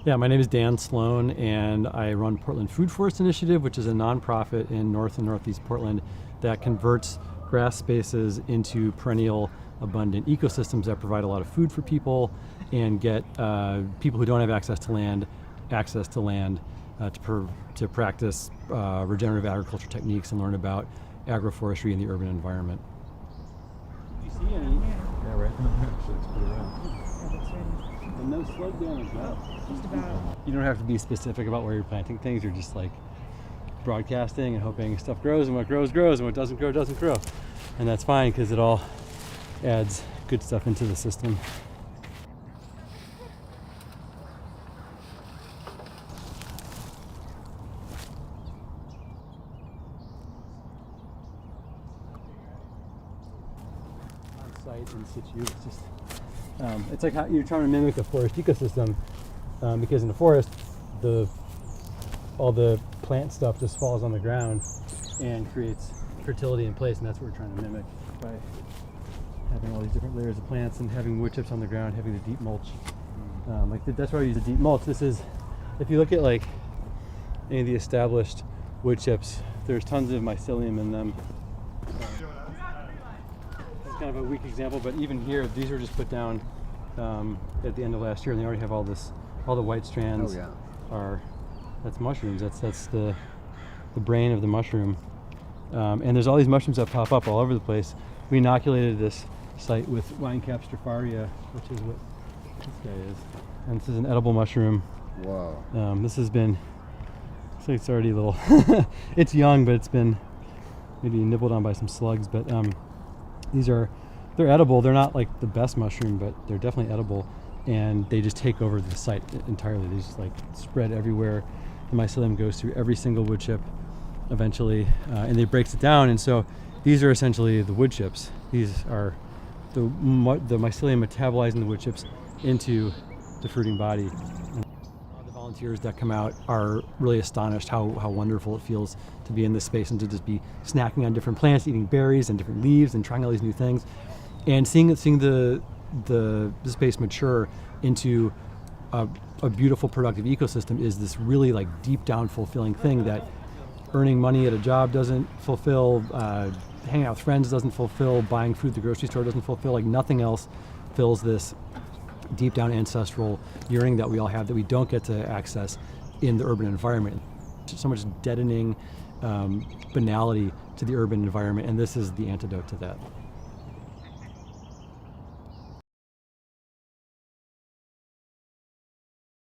Yeah, my name is Dan Sloan, and I run Portland Food Forest Initiative, which is a nonprofit in North and Northeast Portland that converts grass spaces into perennial, abundant ecosystems that provide a lot of food for people and get people who don't have access to land to practice regenerative agriculture techniques and learn about agroforestry in the urban environment. Do you see any? Yeah, right. Actually, it's pretty around. And no slug damage, no. Just about. You don't have to be specific about where you're planting things. You're just like broadcasting and hoping stuff grows, and what grows, grows, and what doesn't grow, doesn't grow. And that's fine because it all adds good stuff into the system. On site in situ, it's just it's like how you're trying to mimic a forest ecosystem, because in the forest, all the plant stuff just falls on the ground and creates fertility in place, and that's what we're trying to mimic by having all these different layers of plants and having wood chips on the ground, having the deep mulch. That's why I use the deep mulch. This is, if you look at like any of the established wood chips, there's tons of mycelium in them. Kind of a weak example, but even here, these were just put down at the end of last year, and they already have all the white strands. Oh yeah. That's mushrooms. That's the brain of the mushroom. And there's all these mushrooms that pop up all over the place. We inoculated this site with Winecap stropharia, which is what this guy is. And this is an edible mushroom. Wow. This has been, so it's already a little, it's young, but it's been maybe nibbled on by some slugs. But they're edible. They're not like the best mushroom, but they're definitely edible. And they just take over the site entirely. They just like spread everywhere. The mycelium goes through every single wood chip eventually, and it breaks it down. And so these are essentially the wood chips. These are the mycelium metabolizing the wood chips into the fruiting body. And the volunteers that come out are really astonished how wonderful it feels to be in this space and to just be snacking on different plants, eating berries and different leaves and trying all these new things, and seeing the space mature into a beautiful, productive ecosystem is this really like deep down fulfilling thing that earning money at a job doesn't fulfill, hanging out with friends doesn't fulfill, buying food at the grocery store doesn't fulfill. Like nothing else fills this deep down ancestral yearning that we all have that we don't get to access in the urban environment. So much deadening banality to the urban environment, and this is the antidote to that.